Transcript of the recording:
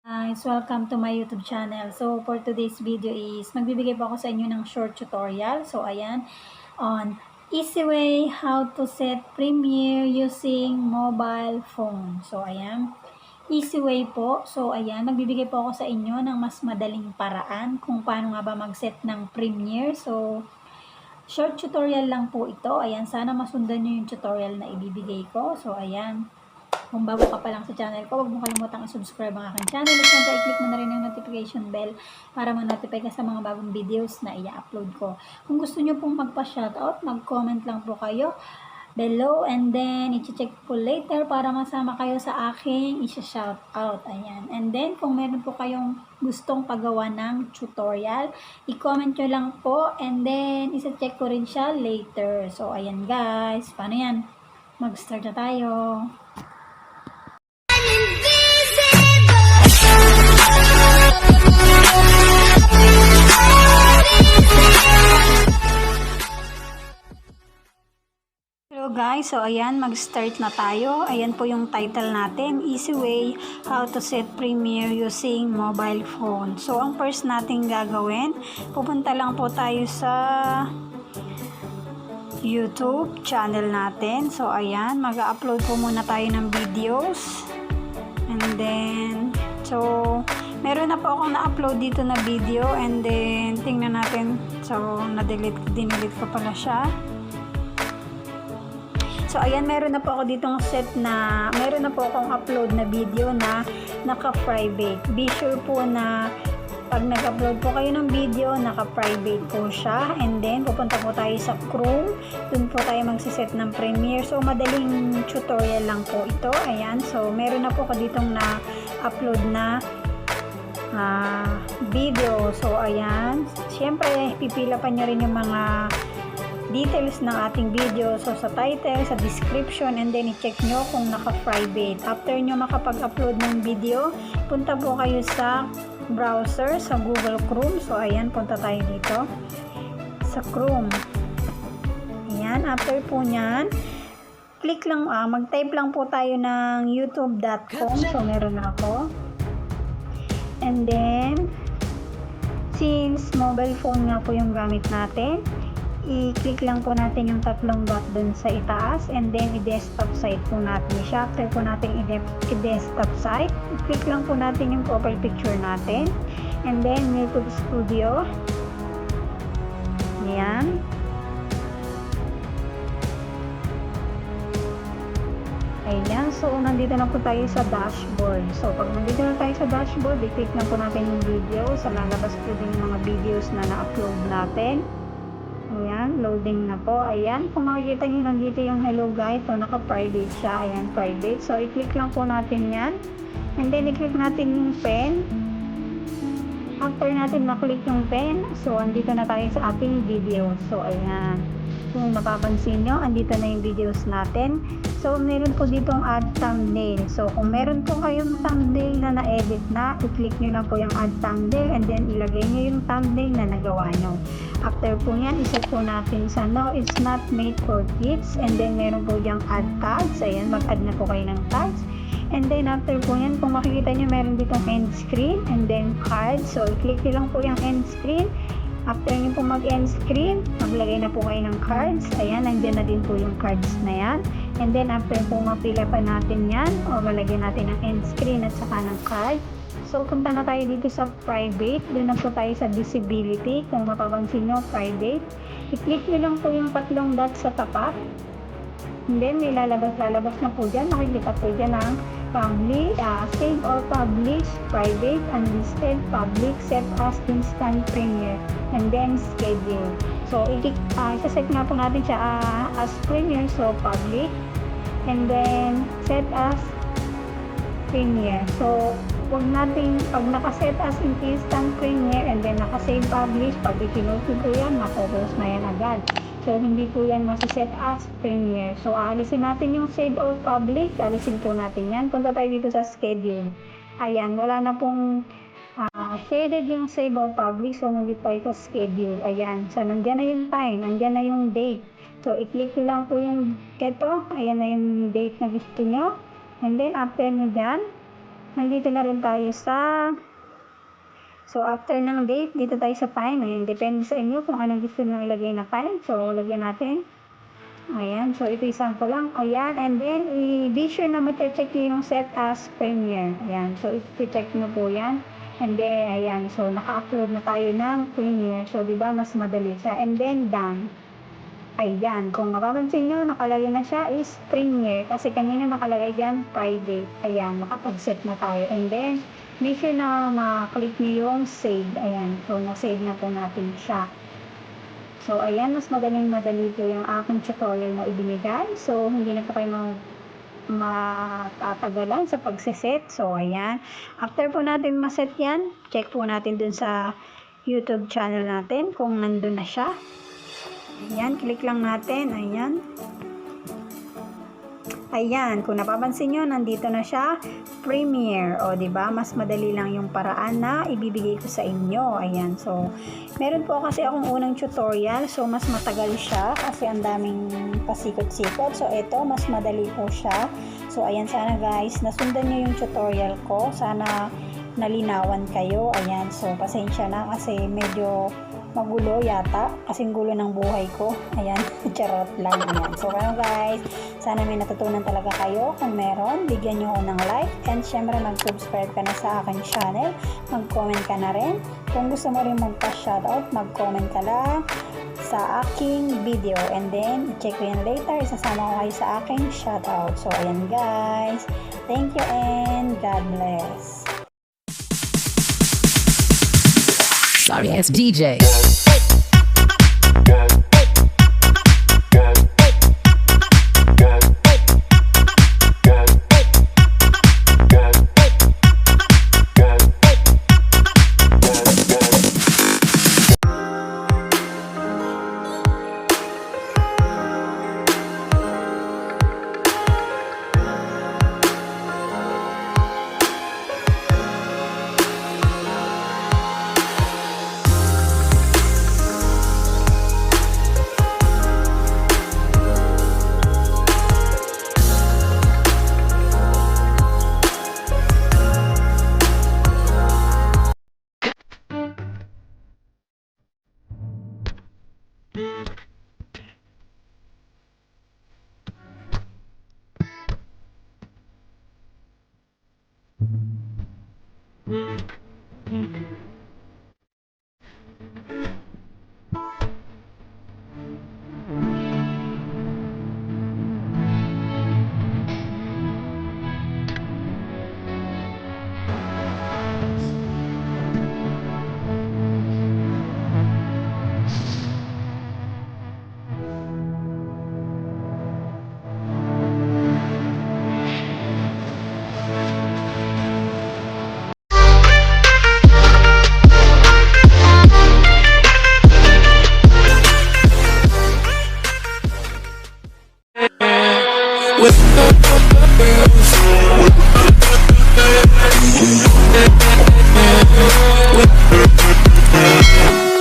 Guys, welcome to my YouTube channel. So, for today's video is, magbibigay po ako sa inyo ng short tutorial. So, ayan, on easy way how to set Premiere using mobile phone. So, ayan, easy way po. So, ayan, magbibigay po ako sa inyo ng mas madaling paraan kung paano nga ba mag-set ng Premiere. So, short tutorial lang po ito. Ayan, sana masundan nyo yung tutorial na ibibigay ko. So, ayan. Kung bago ka pa lang sa channel ko, huwag mo kalimutang i-subscribe ang aking channel at syempre i-click mo na rin ang notification bell para ma-notify ka sa mga bagong videos na i-upload ko. Kung gusto nyo pong magpa-shoutout, mag-comment lang po kayo below and then i-check po later para masama kayo sa aking i-shoutout. Ayan. And then kung meron po kayong gustong pagawa ng tutorial, i-comment nyo lang po and then i-check ko rin siya later. So ayan guys, paano yan? Mag-start na tayo. Hello guys, so ayan, mag-start na tayo. Ayan po yung title natin, Easy Way How to Set Premiere Using Mobile Phone. So ang first nating gagawin, pupunta lang po tayo sa YouTube channel natin. So ayan, mag-upload po muna tayo ng videos. And then, so meron na po akong na-upload dito na video and then tingnan natin. So dinelete ko pala siya. So, ayan, meron na po ako ditong meron na po akong upload na video na naka-private. Be sure po na pag nag-upload po kayo ng video, naka-private po siya. And then, pupunta po tayo sa Chrome. Doon po tayo magsiset ng Premiere. So, madaling tutorial lang po ito. Ayan, so, meron na po ako ditong na-upload na video. So, ayan. Siyempre, pipila pa nyo rin yung mga details ng ating video. So, sa title, sa description, and then i-check nyo kung naka-private. After nyo makapag-upload ng video, punta po kayo sa browser, sa Google Chrome. So, ayan, punta tayo dito sa Chrome. Ayan, after po nyan, click lang, mag-type lang po tayo ng youtube.com. So, meron na ako. And then, since mobile phone nga po yung gamit natin, i-click lang po natin yung tatlong dot dun sa itaas and then i-desktop site po natin siya. After po natin i-desktop site, i-click lang po natin yung profile picture natin and then YouTube Studio. Ayan. Ayan. So, nandito na po tayo sa dashboard. So, pag nandito na tayo sa dashboard, i-click lang po natin yung video. Sa lalabas po din yung mga videos na na-upload natin. Ayan, loading na po. Ayan, kung makikita nyo nandito yung hello guys, so naka-private siya. Ayan, private. So, i-click lang po natin yan. And then, i-click natin yung pen. After natin maklik yung pen, so, andito na tayo sa ating video. So, ayan. Kung mapapansin nyo, andito na yung videos natin. So, meron po ditong add thumbnail. So, kung meron po kayong thumbnail na na-edit na, i-click nyo lang po yung add thumbnail and then ilagay nyo yung thumbnail na nagawa nyo. After po yan, iset po natin sa no, it's not made for kids. And then, meron po yung add tags. Ayan, mag-add na po kayo ng tags. And then, after po yan, kung makikita nyo, meron ditong end screen and then card. So, i-click nyo lang po yung end screen. After nyo po mag-end screen, maglagay na po kayo ng cards. Ayan, nandiyan na din po yung cards na yan. And then, after po mapila pa natin yan, o malagyan natin ng end screen at saka ng card. So, punta na tayo dito sa private. Doon na po tayo sa visibility. Kung mapapansin nyo, private. I-click nyo lang po yung tatlong dot sa tapat. And then, may lalabas na po dyan. Makikita po dyan ang public, save or publish, private, unlisted, public, set as instant premiere, and then schedule. So, isa-set nga po natin siya as premiere, so public, and then set as premiere. So, huwag natin, pag nakaset as instant premiere and then nakasave publish, pag i-close ko yan, mapopose na yan agad. So, hindi po yan masiset as premiere. So, aalisin natin yung save or public. Aalisin po natin yan. Punta tayo dito sa schedule. Ayan, wala na pong shaded yung save or public. So, nandito tayo sa schedule. Ayan. So, nandyan na yung time. Nandyan na yung date. So, i-click lang po yung ito. Ayan na yung date na gusto nyo. And then, after nyo dyan, nandito na rin tayo so after ng date, dito tayo sa file. Ayan, depende sa inyo kung anong gusto nyo ilagay na file. So, lagyan natin. Ayan, so ito sample lang. Ayan, and then, be sure na mag-check yung set as Premiere. Ayan, so i-check nyo po yan. And then, ayan, so naka-upload na tayo ng Premiere. So, diba, mas madali siya. And then, done. Ayan, kung mapapansin nyo, nakalagay na siya is Premiere. Kasi kanina nakalagay dyan, private. Ayan, makapag-set na tayo. And then, make sure na ma-click nyo yung save. Ayan, so na-save na po natin siya. So, ayan, mas madali po yung aking tutorial na ibinigay. So, hindi na po kayo matatagalan sa pagsiset. So, ayan. After po natin maset yan, check po natin dun sa YouTube channel natin kung nandun na siya. Ayan, click lang natin. Ayan. Ayan, kung napapansin nyo, nandito na siya, Premiere. O, diba? Mas madali lang yung paraan na ibibigay ko sa inyo. Ayan, so, meron po kasi akong unang tutorial. So, mas matagal siya kasi ang daming pasikot-sikot. So, ito, mas madali po siya. So, ayan, sana guys, nasundan nyo yung tutorial ko. Sana nalinawan kayo. Ayan, so, pasensya na kasi medyo magulo yata kasing gulo ng buhay ko. Ayan, charot lang. Ayan. So, guys, sana may natutunan talaga kayo. Kung meron, bigyan nyo ako ng like. And syempre, mag-subscribe ka na sa aking channel. Mag-comment ka na rin. Kung gusto mo rin magpa-shoutout, mag-comment ka lang sa aking video. And then, check ko yan later. Isasama ko kayo sa aking shoutout. So, ayan guys. Thank you and God bless. Sorry, it's DJ. With